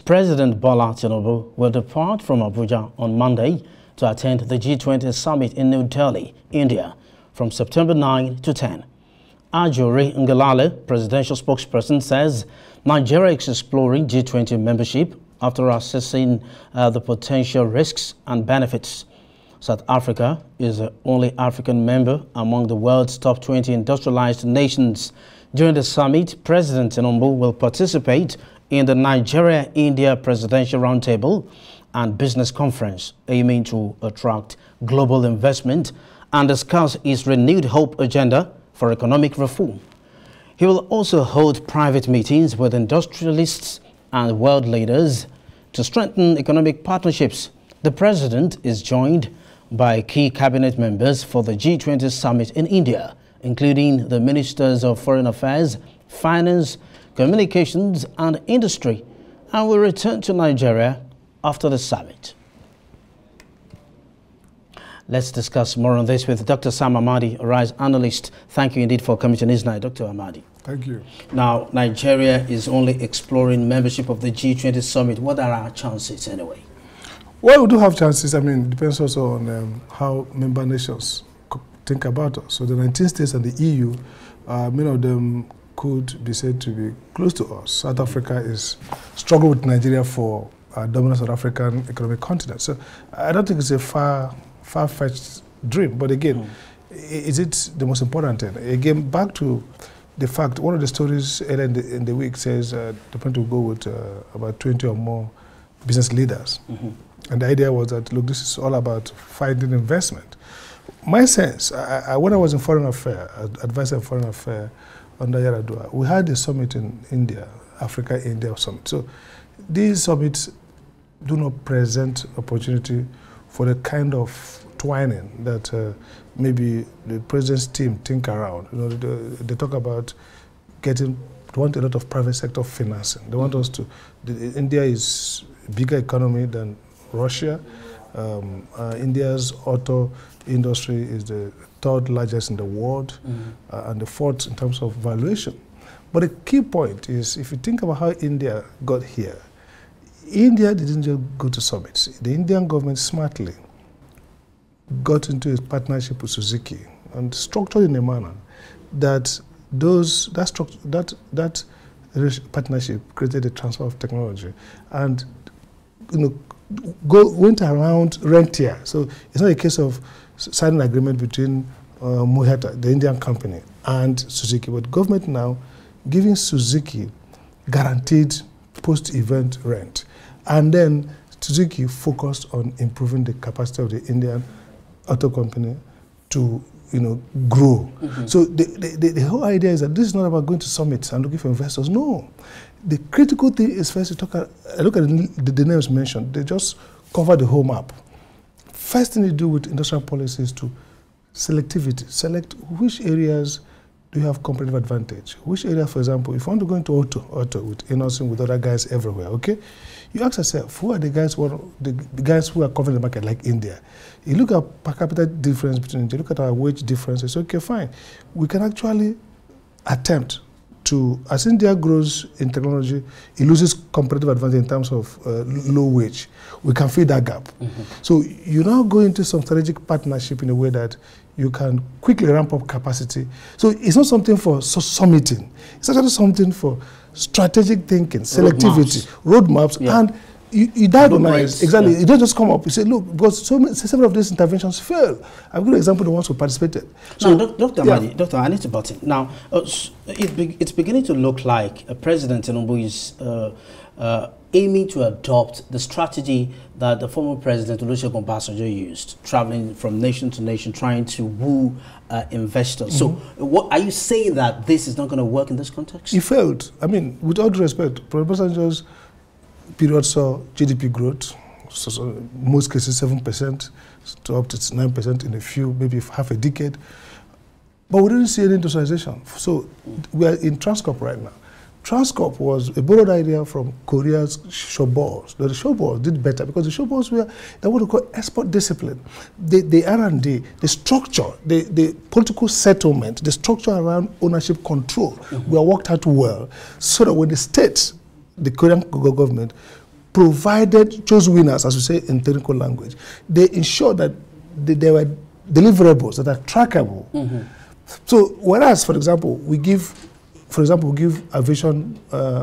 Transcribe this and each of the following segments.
President Bola Tinubu will depart from Abuja on Monday to attend the G20 summit in New Delhi, India, from September 9 to 10. Ajuri Ngelale, presidential spokesperson, says Nigeria is exploring G20 membership after assessing the potential risks and benefits. South Africa is the only African member among the world's top 20 industrialized nations. During the summit, President Tinubu will participate in the Nigeria-India Presidential Roundtable and Business Conference, aiming to attract global investment and discuss his renewed hope agenda for economic reform. He will also hold private meetings with industrialists and world leaders to strengthen economic partnerships. The president is joined by key cabinet members for the G20 summit in India, including the ministers of foreign affairs, finance, communications and industry, and will return to Nigeria after the summit. Let's discuss more on this with Dr. Sam Amadi, a RISE analyst. Thank you indeed for coming to this night, Dr. Amadi. Thank you. Now, Nigeria is only exploring membership of the G20 summit. What are our chances anyway? Well, we do have chances. I mean, it depends also on how member nations think about us. So the 19 states and the EU, many of them could be said to be close to us. South Africa is struggling with Nigeria for dominance of the African economic continent. So I don't think it's a far-fetched dream. But again, is it the most important thing? Again, back to the fact, one of the stories earlier in the week says the plan to go with about 20 or more business leaders. And the idea was that, look, this is all about finding investment. My sense, when I was in foreign affairs, advisor in foreign affairs under Yaradua, we had a summit in India, Africa-India summit. So these summits do not present opportunity for the kind of twining that maybe the president's team think around. You know, they talk about they want a lot of private sector financing. They want us to, India is a bigger economy than Russia. India's auto industry is the third largest in the world and the fourth in terms of valuation. But the key point is, if you think about how India got here, India didn't just go to summits. The Indian government smartly got into a partnership with Suzuki and structured in a manner that that partnership created a transfer of technology and went around rentier. So it's not a case of signing an agreement between Mohata, the Indian company, and Suzuki, but government now giving Suzuki guaranteed post-event rent. And then Suzuki focused on improving the capacity of the Indian auto company to grow. So the whole idea is that this is not about going to summits and looking for investors. No. The critical thing is first to look at the names mentioned. They just cover the whole map. First thing you do with industrial policy is to selectivity. Select which areas do you have competitive advantage. Which area, for example, if you want to go into auto with Innoson, with other guys everywhere, okay? You ask yourself, who are the guys who are covering the market, like India? You look at per capita difference between India, look at our wage differences, okay, fine. We can actually attempt to, as India grows in technology, it loses competitive advantage in terms of low wage. We can fill that gap. So you now go into some strategic partnership in a way that you can quickly ramp up capacity. So it's not something for summiting. It's actually something for strategic thinking, selectivity, roadmaps, and you diagnose. Exactly. You don't just come up. You say, look, because several of these interventions fail. I'll give you an example of the ones who participated. So, now, Dr. Amadi, Dr. I need to butt in. Now, it's beginning to look like President Tinubu is aiming to adopt the strategy that the former President Olusegun Obasanjo used, traveling from nation to nation, trying to woo investors. So, what are you saying, that this is not going to work in this context? He failed. I mean, with all due respect, President Obasanjo's period saw GDP growth, so most cases 7% to up to 9% in a few, maybe half a decade. But we didn't see any industrialization. So we are in Transcorp right now. Transcorp was a borrowed idea from Korea's showballs. The showballs did better because the showballs were what we call export discipline. The R&D, the structure, the political settlement, the structure around ownership control were worked out well, so that when the states, the Korean government, chose winners, as we say in technical language. They ensured that there were deliverables that are trackable. So whereas, for example, we give aviation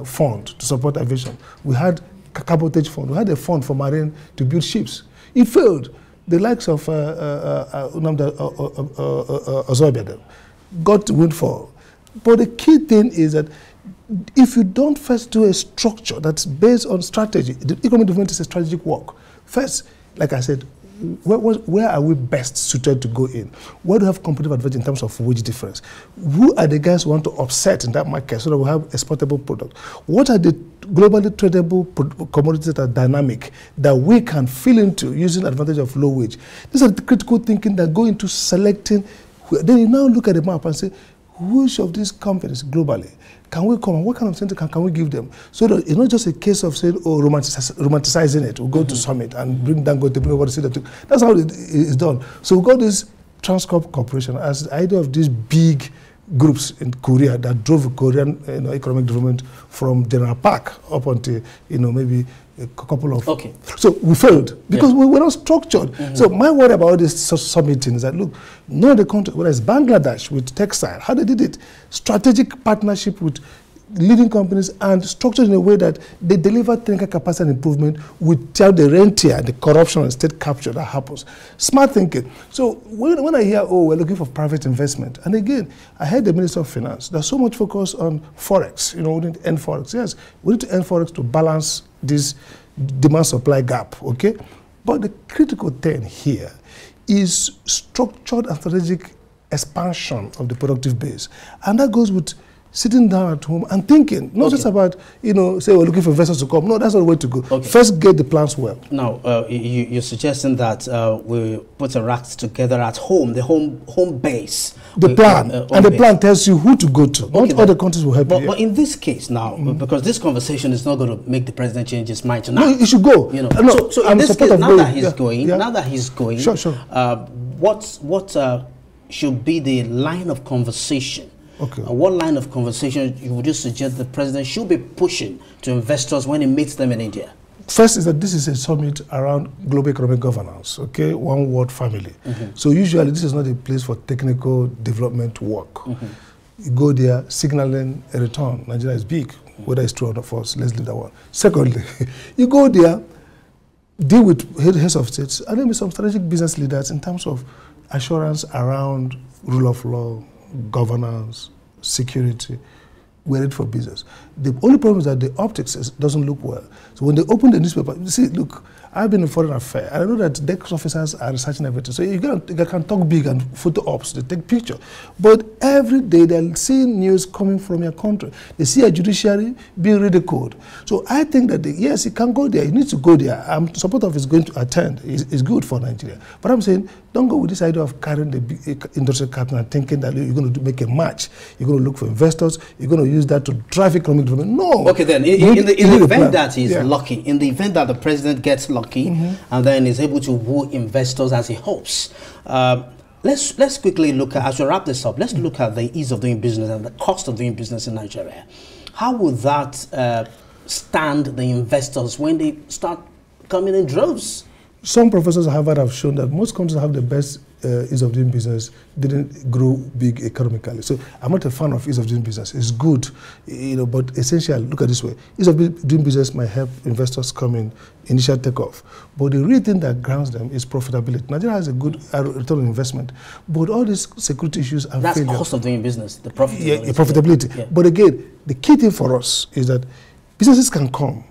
fund to support aviation. We had cabotage fund. We had a fund for marine to build ships. It failed. The likes of Ozobiaga got windfall. But the key thing is that if you don't first do a structure that's based on strategy, the economic development is a strategic work. First, like I said, where are we best suited to go in? Where do we have competitive advantage in terms of wage difference? Who are the guys who want to offset in that market so that we have exportable product? What are the globally tradable commodities that are dynamic that we can fill into using advantage of low wage? These are the critical thinking that go into selecting. Then you now look at the map and say, which of these companies globally can we come and what kind of incentive can we give them? So that it's not just a case of saying, oh, romanticizing it. We'll go to summit and bring down everybody see that. That's how it is done. So we got this Transcorp Corporation as the idea of these big groups in Korea that drove Korean economic development from General Park up until maybe a couple of. Okay. So we failed because we were not structured. So my worry about this summit is that look, none of the countries, whether it's Bangladesh with textile, how they did it, strategic partnership with leading companies and structured in a way that they deliver technical capacity and improvement without the rentier, the corruption and state capture that happens. Smart thinking. So when I hear, oh, we're looking for private investment, and again, I heard the Minister of Finance, there's so much focus on Forex, we need to end Forex. Yes, we need to end Forex to balance this demand-supply gap, okay? But the critical thing here is structured and strategic expansion of the productive base. And that goes with sitting down at home and thinking, not just about, say we're looking for investors to come. No, that's not the way to go. Okay. First, get the plans well. Now, you're suggesting that we put our acts together at home, the home base. The plan. And the plan tells you who to go to. Not other countries will help you. But in this case now, because this conversation is not going to make the president change his mind tonight. No, he should go. So in this case, now that he's going, sure. what should be the line of conversation? Okay. What line of conversation would you suggest the president should be pushing to investors when he meets them in India? First is that this is a summit around global economic governance, okay? One word family. So usually this is not a place for technical development work. You go there signaling a return. Nigeria is big, whether it's true or not for us, let's leave that one. Secondly, you go there, deal with heads of states, and then with some strategic business leaders in terms of assurance around rule of law, governance, security. We're ready for business. The only problem is that the optics doesn't look well. So when they open the newspaper, you see, look, I've been in foreign affairs, and I know that desk officers are researching everything. So you can talk big and photo ops, they take picture. But every day they're seeing news coming from your country. They see a judiciary being ridiculed. So I think that, yes, he can go there. He needs to go there. I'm supportive of his going to attend. It's good for Nigeria. But I'm saying, don't go with this idea of carrying the big industrial capital and thinking that you're going to make a match. You're going to look for investors. You're going to use that to drive economic development. No. Okay, then, in the event that he's lucky, in the event that the president gets lucky, and then is able to woo investors as he hopes, let's quickly look at, as we wrap this up, let's look at the ease of doing business and the cost of doing business in Nigeria. How will that stand the investors when they start coming in droves? Some professors at Harvard have shown that most countries have the best ease of doing business didn't grow big economically. So I'm not a fan of ease of doing business. It's good, but essentially, look at it this way. Ease of doing business might help investors come in, initial takeoff. But the real thing that grounds them is profitability. Nigeria has a good return on investment, but all these security issues and that's cost of doing business, the profitability. Yeah, profitability. Yeah. But again, the key thing for us is that businesses can come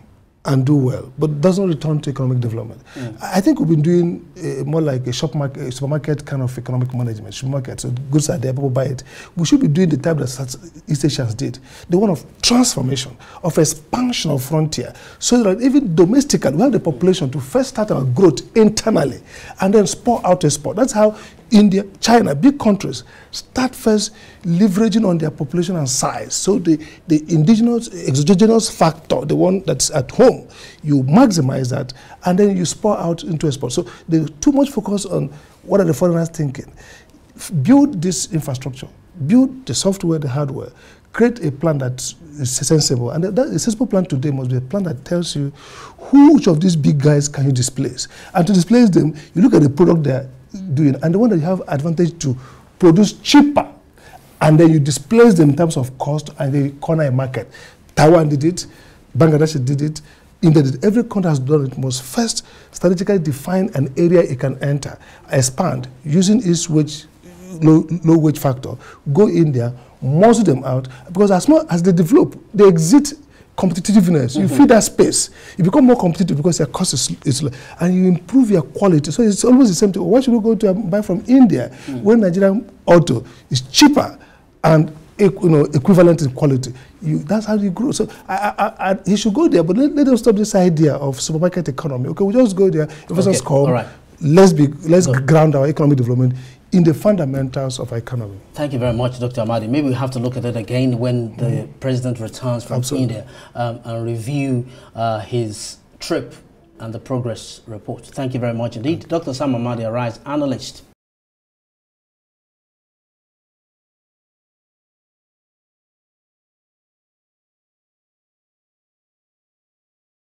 and do well, but doesn't return to economic development. I think we've been doing more like a supermarket kind of economic management. Supermarket, so goods are there, people buy it. We should be doing the type that East Asians did, the one of transformation, of expansion of frontier, so that even domestically we have the population to first start our growth internally and then spur out export. That's how India, China, big countries, start first leveraging on their population and size. So the indigenous, exogenous factor, the one that's at home, you maximize that, and then you spur out into export. So there's too much focus on what are the foreigners thinking. Build this infrastructure, build the software, the hardware, create a plan that is sensible. And a sensible plan today must be a plan that tells you which of these big guys can you displace. And to displace them, you look at the product they're doing, and the one that you have advantage to produce cheaper, and then you displace them in terms of cost, and they corner a market. Taiwan did it, Bangladesh did it, India did it. Every country has done it. Must first strategically define an area it can enter, expand, using its low wage factor, go in there, muscle them out, because as much as they develop, they exit competitiveness. You feed that space, you become more competitive because your cost is low, and you improve your quality. So it's almost the same thing. Why should we go to buy from India when Nigerian auto is cheaper and equivalent in quality? That's how you grow. So he should go there, but let us stop this idea of supermarket economy. Okay, we just go there. Investors come. Right. Let's ground our economic development in the fundamentals of our economy. Thank you very much, Dr. Amadi. Maybe we have to look at it again when the president returns from India and review his trip and the progress report. Thank you very much indeed. Dr. Sam Amadi, a RISE analyst.